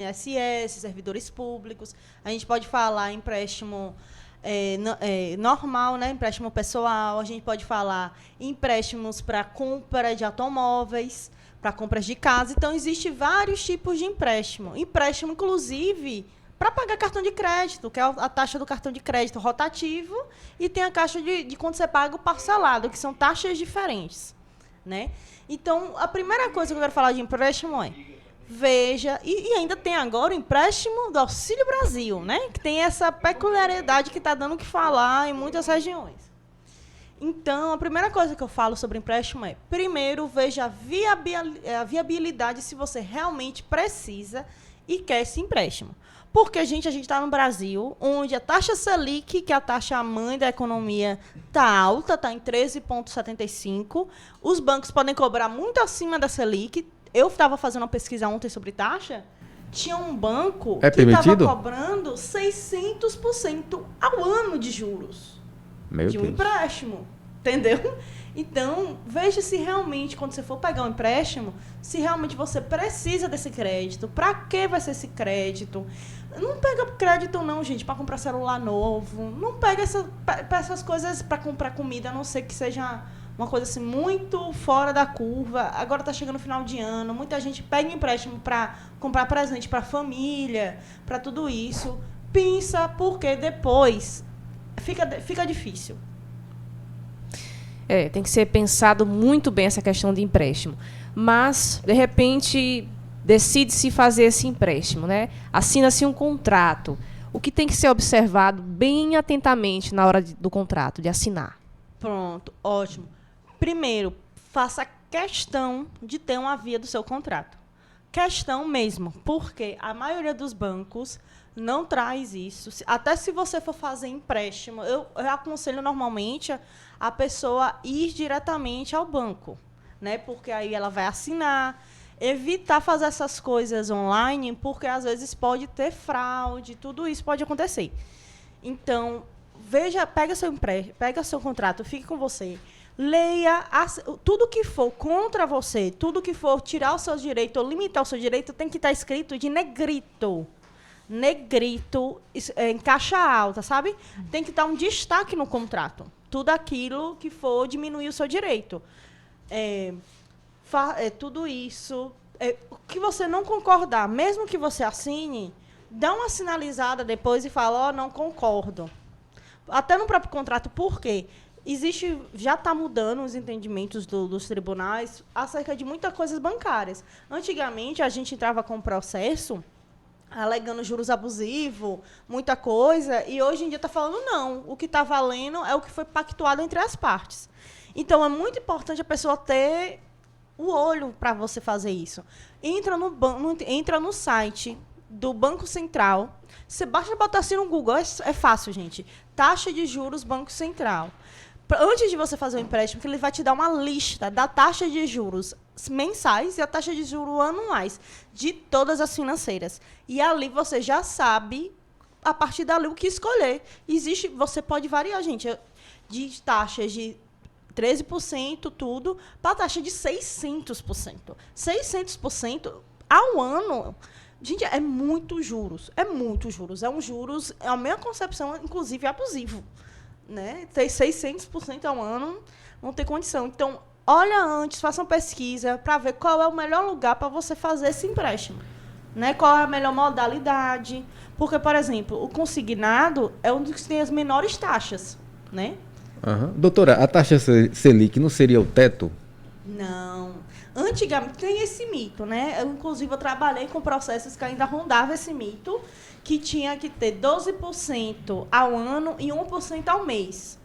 INSS, servidores públicos. A gente pode falar empréstimo normal, né? Empréstimo pessoal. A gente pode falar empréstimos para compra de automóveis, para compras de casa. Então, existem vários tipos de empréstimo. Empréstimo, inclusive, para pagar cartão de crédito, que é a taxa do cartão de crédito rotativo, e tem a taxa de quando você paga o parcelado, que são taxas diferentes, né? Então, a primeira coisa que eu quero falar de empréstimo é: veja, e ainda tem agora o empréstimo do Auxílio Brasil, né? Que tem essa peculiaridade que está dando o que falar em muitas regiões. Então, a primeira coisa que eu falo sobre empréstimo é: primeiro, veja a viabilidade se você realmente precisa e quer esse empréstimo. Porque a gente está no Brasil, onde a taxa Selic, que é a taxa mãe da economia, está alta, está em 13,75. Os bancos podem cobrar muito acima da Selic. Eu estava fazendo uma pesquisa ontem sobre taxa. Tinha um banco que estava cobrando 600% ao ano de juros. Meu de um Deus. empréstimo. Entendeu? Então, veja se realmente, quando você for pegar um empréstimo, se realmente você precisa desse crédito. Para que vai ser esse crédito? Não pega crédito não, gente, para comprar celular novo. Não pega essas coisas para comprar comida, a não ser que seja uma coisa assim muito fora da curva. Agora está chegando o final de ano, muita gente pega empréstimo para comprar presente para a família, para tudo isso. Pensa, porque depois fica difícil. Tem que ser pensado muito bem essa questão de empréstimo. Mas, de repente, decide-se fazer esse empréstimo, né? Assina-se um contrato. O que tem que ser observado bem atentamente na hora do contrato, de assinar? Pronto, ótimo. Primeiro, faça questão de ter uma via do seu contrato. Questão mesmo, porque a maioria dos bancos não traz isso. Até se você for fazer empréstimo, eu aconselho normalmente a pessoa ir diretamente ao banco, né? Porque aí ela vai assinar. Evitar fazer essas coisas online, porque às vezes pode ter fraude, tudo isso pode acontecer. Então, pega seu contrato, fique com você. Leia tudo que for contra você, tudo que for tirar o seu direito ou limitar o seu direito, tem que estar escrito de negrito. Negrito, em caixa alta, sabe? Tem que estar um destaque no contrato. Tudo aquilo que for diminuir o seu direito. Tudo isso. O que você não concordar, mesmo que você assine, dá uma sinalizada depois e fala: não concordo. Até no próprio contrato, por quê? Já está mudando os entendimentos dos tribunais acerca de muitas coisas bancárias. Antigamente, a gente entrava com processo alegando juros abusivos, muita coisa, e hoje em dia está falando não. O que está valendo é o que foi pactuado entre as partes. Então, é muito importante a pessoa ter o olho para você fazer isso. Entra no site do Banco Central. Você basta botar assim no Google, é fácil, gente. Taxa de juros Banco Central. Antes de você fazer o empréstimo, que ele vai te dar uma lista da taxa de juros mensais e a taxa de juros anuais de todas as financeiras. E ali você já sabe, a partir dali, o que escolher. Você pode variar, gente, de taxas de 13%, tudo, para a taxa de 600%. 600% ao ano. Gente, é muito juros. É muito juros. É um juros, a minha concepção, inclusive, abusivo. Né? Ter 600% ao ano não tem condição. Então, olha antes, faça uma pesquisa para ver qual é o melhor lugar para você fazer esse empréstimo. Né? Qual é a melhor modalidade. Porque, por exemplo, o consignado é um dos que tem as menores taxas. Né? Uhum. Doutora, a taxa Selic não seria o teto? Não. Antigamente tem esse mito, né? Inclusive, eu trabalhei com processos que ainda rondavam esse mito, que tinha que ter 12% ao ano e 1% ao mês.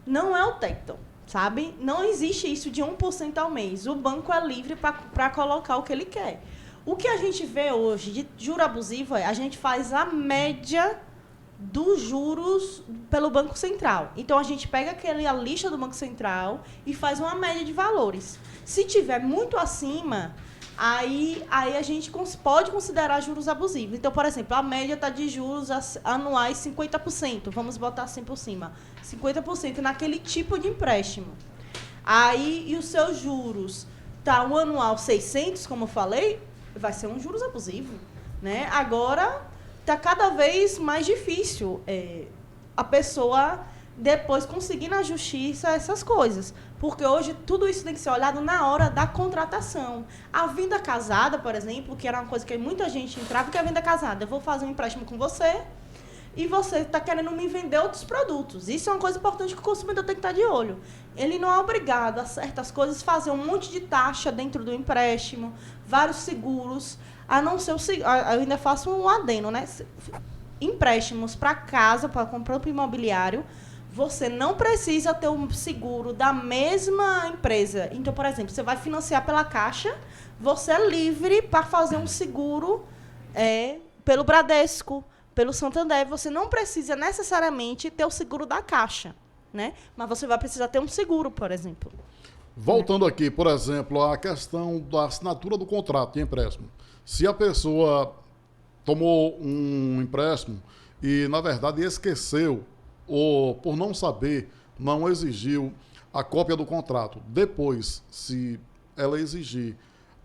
Não é o teto, sabe? Não existe isso de 1% ao mês. O banco é livre para colocar o que ele quer. O que a gente vê hoje de juro abusivo a gente faz a média dos juros pelo Banco Central. Então, a gente pega a lista do Banco Central e faz uma média de valores. Se tiver muito acima, aí a gente pode considerar juros abusivos. Então, por exemplo, a média está de juros anuais 50%. Vamos botar assim por cima. 50% naquele tipo de empréstimo. Aí, e os seus juros, tá o anual 600, como eu falei, vai ser um juros abusivo. né? Agora está cada vez mais difícil a pessoa depois conseguir na justiça essas coisas. Porque hoje tudo isso tem que ser olhado na hora da contratação. A venda casada, por exemplo, que era uma coisa que muita gente entrava, que é a venda casada. Eu vou fazer um empréstimo com você e você está querendo me vender outros produtos. Isso é uma coisa importante que o consumidor tem que estar de olho. Ele não é obrigado a certas coisas fazer um monte de taxa dentro do empréstimo, vários seguros, a não ser eu ainda faço um adendo, né? Empréstimos para casa, para comprar um imobiliário, você não precisa ter um seguro da mesma empresa. Então, por exemplo, você vai financiar pela Caixa, você é livre para fazer um seguro pelo Bradesco, pelo Santander. Você não precisa necessariamente ter o seguro da Caixa, né? Mas você vai precisar ter um seguro, por exemplo. Voltando aqui, por exemplo, à questão da assinatura do contrato de empréstimo. Se a pessoa tomou um empréstimo e, na verdade, esqueceu ou, por não saber, não exigiu a cópia do contrato. Depois, se ela exigir,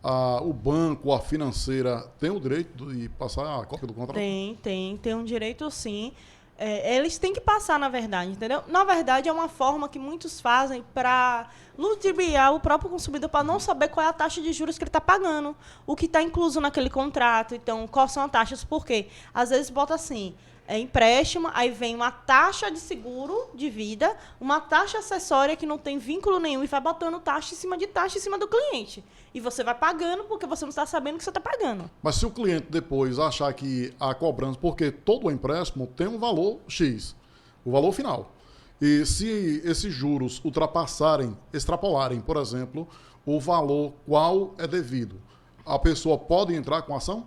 o banco, a financeira, tem o direito de passar a cópia do contrato? Tem um direito, sim. Eles têm que passar, na verdade, entendeu? Na verdade, é uma forma que muitos fazem para ludibriar o próprio consumidor para não saber qual é a taxa de juros que ele está pagando, o que está incluso naquele contrato. Então, quais são as taxas? Por quê? Às vezes bota assim, empréstimo, aí vem uma taxa de seguro de vida, uma taxa acessória que não tem vínculo nenhum e vai botando taxa em cima do cliente. E você vai pagando porque você não está sabendo o que você está pagando. Mas se o cliente depois achar que a cobrança, porque todo empréstimo tem um valor X, o valor final. E se esses juros extrapolarem, por exemplo, o valor qual é devido, a pessoa pode entrar com ação?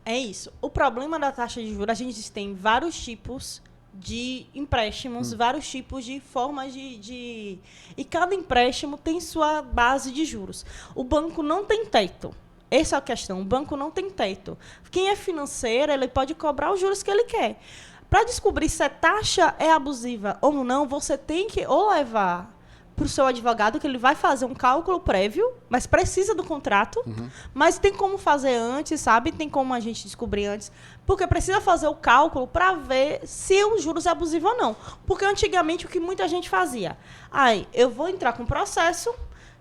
É isso. O problema da taxa de juros, a gente tem vários tipos de empréstimos, vários tipos de formas de... E cada empréstimo tem sua base de juros. O banco não tem teto. Essa é a questão. O banco não tem teto. Quem é financeiro, ele pode cobrar os juros que ele quer. Para descobrir se a taxa é abusiva ou não, você tem que ou levar para o seu advogado, que ele vai fazer um cálculo prévio, mas precisa do contrato, mas tem como fazer antes, sabe? Tem como a gente descobrir antes, porque precisa fazer o cálculo para ver se os juros é abusivo ou não. Porque antigamente o que muita gente fazia? Eu vou entrar com processo,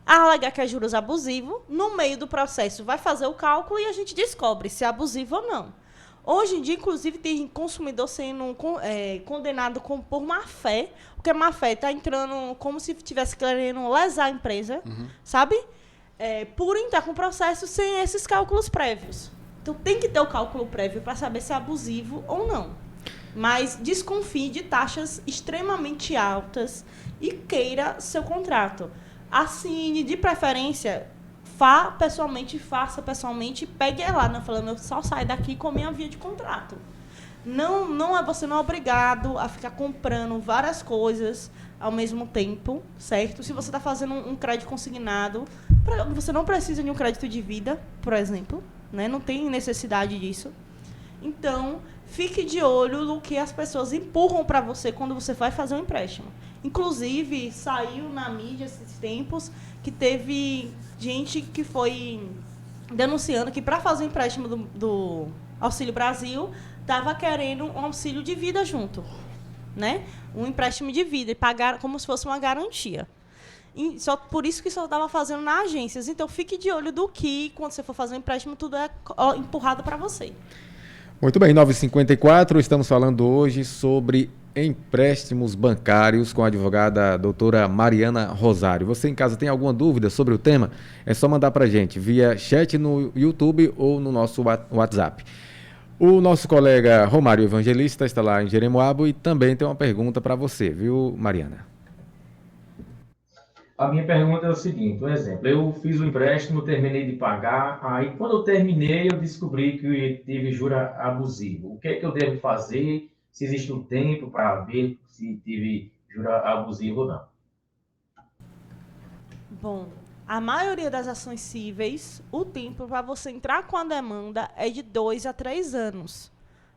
alegar que é juros abusivo, no meio do processo vai fazer o cálculo e a gente descobre se é abusivo ou não. Hoje em dia, inclusive, tem consumidor sendo condenado por má-fé, porque má-fé está entrando como se estivesse querendo lesar a empresa, sabe? Por entrar com o processo sem esses cálculos prévios. Então, tem que ter o cálculo prévio para saber se é abusivo ou não. Mas desconfie de taxas extremamente altas e queira seu contrato. Assine, de preferência... faça pessoalmente, pegue lá, não falando, eu só saio daqui com a minha via de contrato. Você não é obrigado a ficar comprando várias coisas ao mesmo tempo, certo? Se você está fazendo um crédito consignado, você não precisa de um crédito de vida, por exemplo, né? Não tem necessidade disso. Então, fique de olho no que as pessoas empurram para você quando você vai fazer um empréstimo. Inclusive, saiu na mídia esses tempos que teve gente que foi denunciando que para fazer o empréstimo do Auxílio Brasil, estava querendo um auxílio de vida junto, né? Um empréstimo de vida e pagar como se fosse uma garantia. E só por isso que só estava fazendo nas agências. Então, fique de olho do que, quando você for fazer um empréstimo, tudo é empurrado para você. Muito bem, 9h54, estamos falando hoje sobre empréstimos bancários com a advogada doutora Mariana Rosário. Você em casa tem alguma dúvida sobre o tema? É só mandar para a gente via chat no YouTube ou no nosso WhatsApp. O nosso colega Romário Evangelista está lá em Jeremoabo e também tem uma pergunta para você, viu, Mariana? A minha pergunta é o seguinte, um exemplo, eu fiz o empréstimo, terminei de pagar, aí quando eu terminei eu descobri que tive juro abusivo. O que é que eu devo fazer? Se existe um tempo para ver se tive juro abusivo ou não? Bom, a maioria das ações cíveis, o tempo para você entrar com a demanda é de 2 a 3 anos.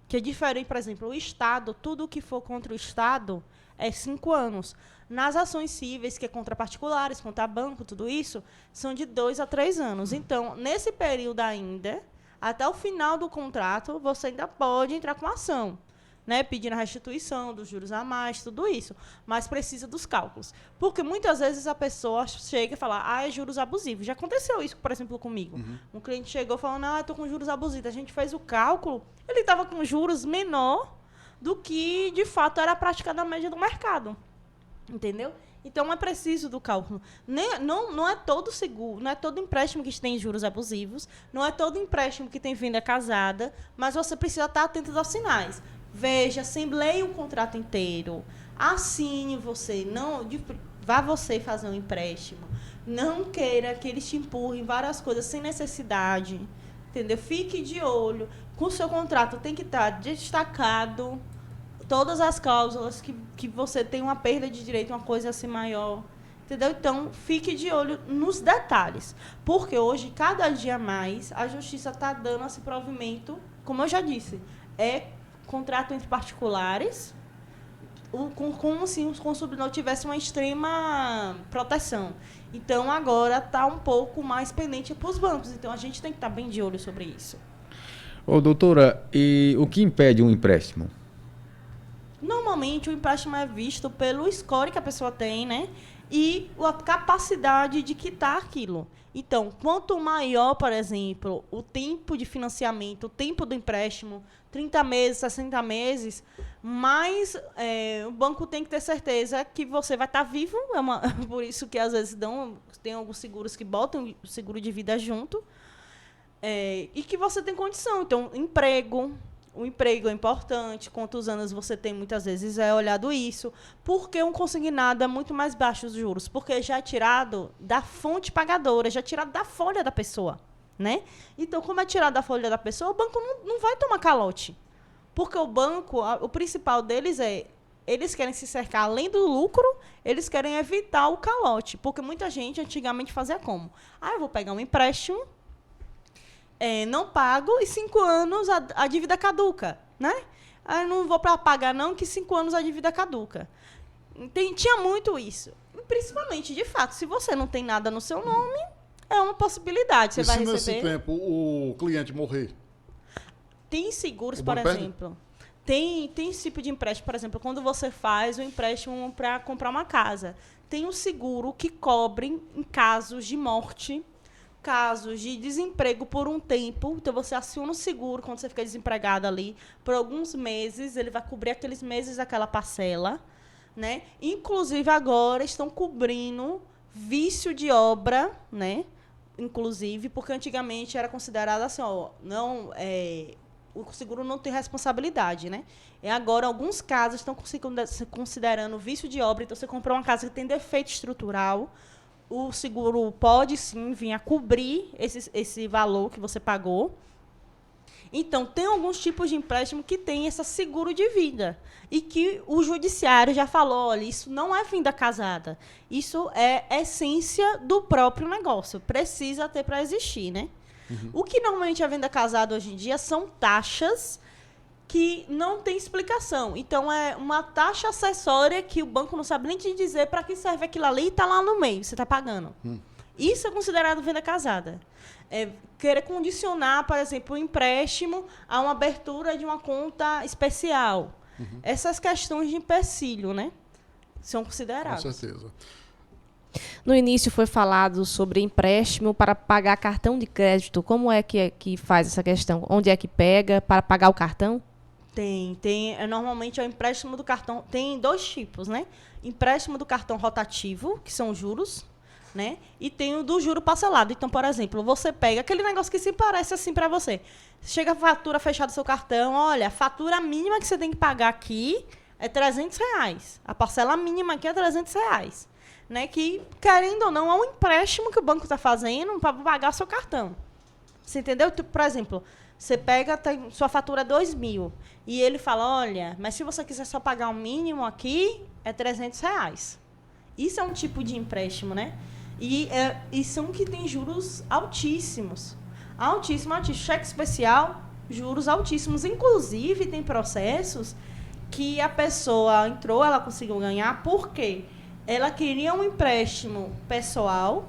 Que é diferente, por exemplo, o Estado, tudo que for contra o Estado é 5 anos. Nas ações cíveis, que é contra particulares, contra banco, tudo isso, são de 2 a 3 anos. Então, nesse período ainda, até o final do contrato, você ainda pode entrar com ação, né, pedindo a restituição dos juros a mais, tudo isso, mas precisa dos cálculos. Porque muitas vezes a pessoa chega e fala, é juros abusivos. Já aconteceu isso, por exemplo, comigo. Um cliente chegou falando, eu estou com juros abusivos. A gente fez o cálculo, ele estava com juros menor do que, de fato, era a prática da média do mercado. Entendeu? Então, é preciso do cálculo. Não é todo seguro, não é todo empréstimo que tem juros abusivos, não é todo empréstimo que tem venda casada, mas você precisa estar atento aos sinais. Veja, assembleie o contrato inteiro, assine você, vá você fazer um empréstimo, não queira que eles te empurrem várias coisas sem necessidade, entendeu? Fique de olho, com o seu contrato tem que estar destacado todas as cláusulas que você tem uma perda de direito, uma coisa assim maior, entendeu? Então, fique de olho nos detalhes, porque hoje, cada dia mais, a justiça está dando esse provimento, como eu já disse, contrato entre particulares, como se o consumidor tivesse uma extrema proteção. Então, agora está um pouco mais pendente para os bancos. Então, a gente tem que estar bem de olho sobre isso. Ô, doutora, e o que impede um empréstimo? Normalmente, o empréstimo é visto pelo score que a pessoa tem, né? E a capacidade de quitar aquilo. Então, quanto maior, por exemplo, o tempo de financiamento, o tempo do empréstimo, 30 meses, 60 meses, mais o banco tem que ter certeza que você vai estar vivo. Por isso que, às vezes, tem alguns seguros que botam o seguro de vida junto. E que você tem condição. Então, o emprego é importante, quantos anos você tem, muitas vezes é olhado isso. Porque um consignado é muito mais baixo os juros? Porque já é tirado da fonte pagadora, já é tirado da folha da pessoa, né? Então, como é tirado da folha da pessoa, o banco não vai tomar calote. Porque o banco, o principal deles eles querem se cercar, além do lucro, eles querem evitar o calote. Porque muita gente antigamente fazia como? Eu vou pegar um empréstimo, não pago, e 5 anos a dívida caduca, né? Eu não vou para pagar, não, que 5 anos a dívida caduca. Tinha muito isso. Principalmente, de fato, se você não tem nada no seu nome, é uma possibilidade. Você vai receber. Se nesse tempo o cliente morrer? Tem seguros, por exemplo. Tem esse tipo de empréstimo, por exemplo, quando você faz um empréstimo para comprar uma casa. Tem um seguro que cobre em casos de morte, casos de desemprego por um tempo. Então, você aciona o seguro quando você fica desempregado ali por alguns meses. Ele vai cobrir aqueles meses daquela parcela, né? Inclusive, agora estão cobrindo vício de obra, né? Inclusive, porque antigamente era considerado assim, o seguro não tem responsabilidade, né? E agora, alguns casos estão considerando vício de obra. Então, você comprou uma casa que tem defeito estrutural, o seguro pode, sim, vir a cobrir esse valor que você pagou. Então, tem alguns tipos de empréstimo que tem esse seguro de vida. E que o judiciário já falou, olha, isso não é venda casada. Isso é essência do próprio negócio. Precisa ter para existir, né? O que normalmente é venda casada hoje em dia são taxas que não tem explicação. Então, é uma taxa acessória que o banco não sabe nem te dizer para que serve aquilo ali e está lá no meio, você está pagando. Isso é considerado venda casada. Querer condicionar, por exemplo, o empréstimo a uma abertura de uma conta especial. Essas questões de empecilho, né, são consideradas. Com certeza. No início foi falado sobre empréstimo para pagar cartão de crédito. Como é que faz essa questão? Onde é que pega para pagar o cartão? Normalmente é o empréstimo do cartão. Tem 2 tipos, né? Empréstimo do cartão rotativo, que são juros, né? E tem o do juro parcelado. Então, por exemplo, você pega aquele negócio que se parece assim para você. Chega a fatura fechada do seu cartão, olha, a fatura mínima que você tem que pagar aqui é R$300. A parcela mínima aqui é R$300. Né? Que, querendo ou não, é um empréstimo que o banco está fazendo para pagar seu cartão. Você entendeu? Por exemplo, você pega, sua fatura é 2.000 e ele fala, olha, mas se você quiser só pagar o mínimo aqui, é R$300. Isso é um tipo de empréstimo, né? E são que tem juros altíssimos. Altíssimo. Cheque especial, juros altíssimos. Inclusive, tem processos que a pessoa entrou, ela conseguiu ganhar, por quê? Ela queria um empréstimo pessoal,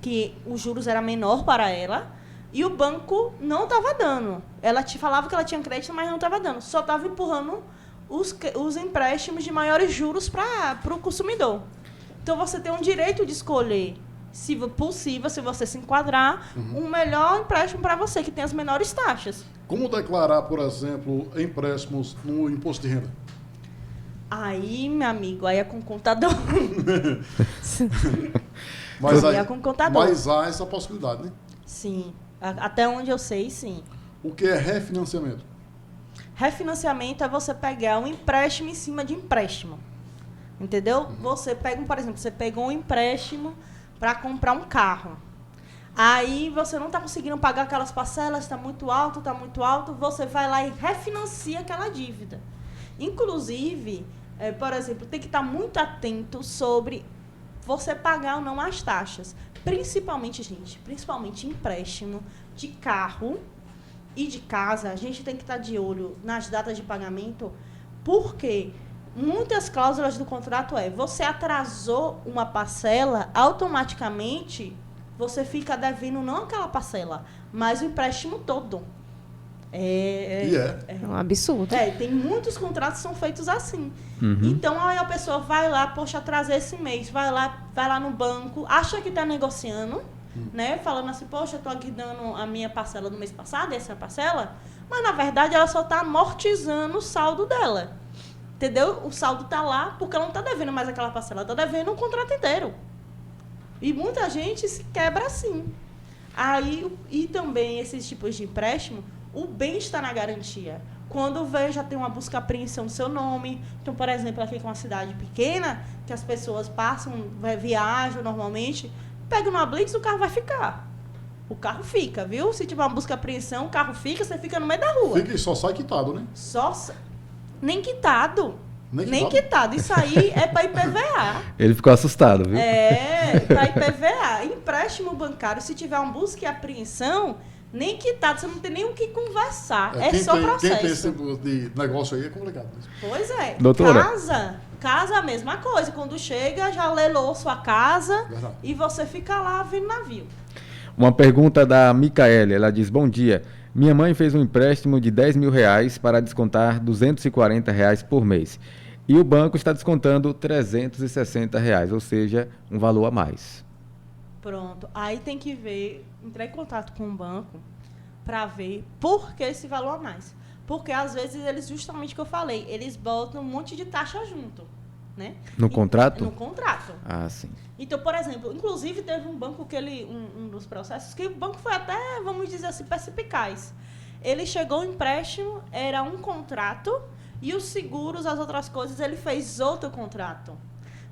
que os juros eram menor para ela, e o banco não estava dando. Ela te falava que ela tinha crédito, mas não estava dando. Só estava empurrando os empréstimos de maiores juros para o consumidor. Então, você tem um direito de escolher, se possível, se você se enquadrar, um melhor empréstimo para você, que tem as menores taxas. Como declarar, por exemplo, empréstimos no imposto de renda? Aí, meu amigo, aí é com o contador. Mas, Aí é com o contador. mas há essa possibilidade, né? Sim. Até onde eu sei, sim. O que é refinanciamento? Refinanciamento é você pegar um empréstimo em cima de empréstimo. Entendeu? Você pega, por exemplo, você pegou um empréstimo para comprar um carro. Aí você não está conseguindo pagar aquelas parcelas, está muito alto, você vai lá e refinancia aquela dívida. Inclusive, por exemplo, tem que estar muito atento sobre você pagar ou não as taxas. Principalmente empréstimo de carro e de casa, a gente tem que estar de olho nas datas de pagamento, porque muitas cláusulas do contrato você atrasou uma parcela, automaticamente você fica devendo não aquela parcela, mas o empréstimo todo. É um absurdo. Tem muitos contratos que são feitos assim. Então, aí a pessoa vai lá, poxa, atrasei esse mês, vai lá no banco, acha que está negociando, né? Falando assim, poxa, eu estou aqui dando a minha parcela do mês passado, essa é a parcela, mas na verdade ela só está amortizando o saldo dela. Entendeu? O saldo está lá porque ela não está devendo mais aquela parcela, ela está devendo um contrato inteiro. E muita gente se quebra assim. Aí, e também esses tipos de empréstimo, o bem está na garantia. Quando vê, já tem uma busca e apreensão do seu nome. Então, por exemplo, aqui com uma cidade pequena, que as pessoas passam, viajam normalmente, pega uma blitz, o carro vai ficar. O carro fica, viu? Se tiver uma busca e apreensão, o carro fica, você fica no meio da rua. Fica e só sai quitado, né? Nem quitado. Nem quitado. Isso aí é para IPVA. Ele ficou assustado, viu? Para IPVA. Empréstimo bancário, se tiver uma busca e apreensão, nem quitado, você não tem nem o que conversar. Só processo. Quem tem esse tipo de negócio aí é complicado. Pois é. Doutora. Casa a mesma coisa. Quando chega, já lelou sua casa. Verdade. E você fica lá vendo navio. Uma pergunta da Micaele, ela diz, bom dia, minha mãe fez um empréstimo de R$10.000 para descontar R$240 por mês. E o banco está descontando R$360, ou seja, um valor a mais. Pronto. Aí tem que ver, entrar em contato com o banco para ver por que esse valor a mais. Porque às vezes eles, justamente o que eu falei, eles botam um monte de taxa junto, né? No contrato? No contrato. Ah, sim. Então, por exemplo, inclusive teve um banco que um dos processos, que o banco foi até, vamos dizer assim, perspicaz. Ele chegou, o empréstimo era um contrato e os seguros, as outras coisas, ele fez outro contrato.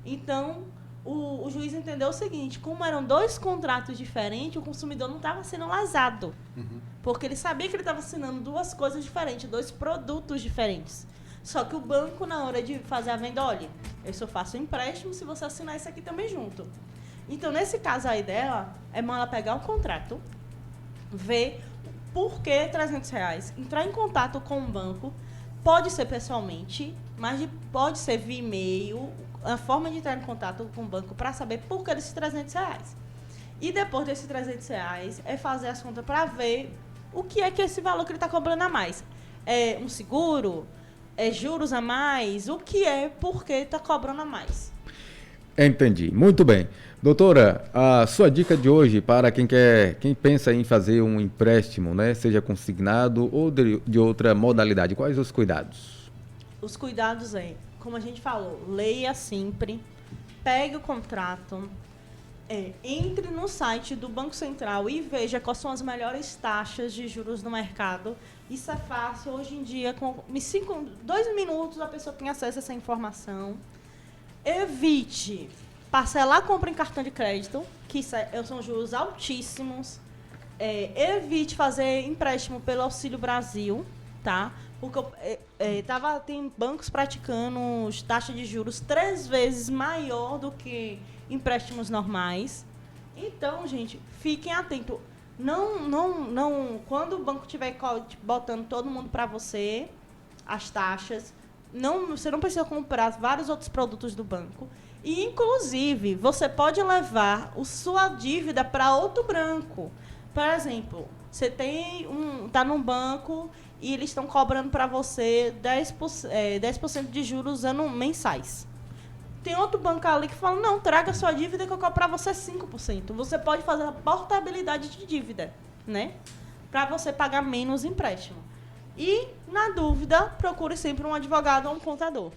Então, o juiz entendeu o seguinte, como eram dois contratos diferentes, o consumidor não estava sendo lesado. Porque ele sabia que ele estava assinando duas coisas diferentes, dois produtos diferentes. Só que o banco, na hora de fazer a venda, olha, eu só faço empréstimo se você assinar isso aqui também junto. Então, nesse caso aí dela, é bom ela pegar o contrato, ver por que R$300, entrar em contato com o banco, pode ser pessoalmente, mas pode ser via e-mail, a forma de entrar em contato com o banco para saber por que desses R$300. E depois desses R$300, é fazer as contas para ver o que é esse valor que ele está cobrando a mais. É um seguro? É juros a mais? O que é? Por que está cobrando a mais? Entendi. Muito bem. Doutora, a sua dica de hoje para quem pensa em fazer um empréstimo, né, seja consignado ou de outra modalidade, quais os cuidados? Os cuidados como a gente falou, leia sempre, pegue o contrato, entre no site do Banco Central e veja quais são as melhores taxas de juros no mercado. Isso é fácil. Hoje em dia, com 2 minutos, a pessoa tem acesso a essa informação. Evite parcelar a compra em cartão de crédito, que são juros altíssimos. Evite fazer empréstimo pelo Auxílio Brasil, tá? Porque tem bancos praticando taxa de juros 3 vezes maior do que empréstimos normais. Então, gente, fiquem atentos. Não, quando o banco estiver botando todo mundo para você, as taxas, você não precisa comprar vários outros produtos do banco. E, inclusive, você pode levar sua dívida para outro banco. Por exemplo, Você tá num banco e eles estão cobrando para você 10% de juros mensais. Tem outro banco ali que fala, não, traga sua dívida que eu cobro para você 5%. Você pode fazer a portabilidade de dívida, né? Para você pagar menos empréstimo. E, na dúvida, procure sempre um advogado ou um contador.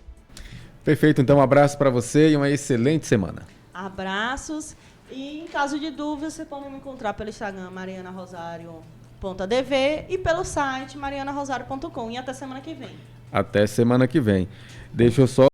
Perfeito, então um abraço para você e uma excelente semana. Abraços. E, em caso de dúvida, você pode me encontrar pelo Instagram marianarosario.adv e pelo site marianarosario.com. E até semana que vem. Até semana que vem. Deixa eu só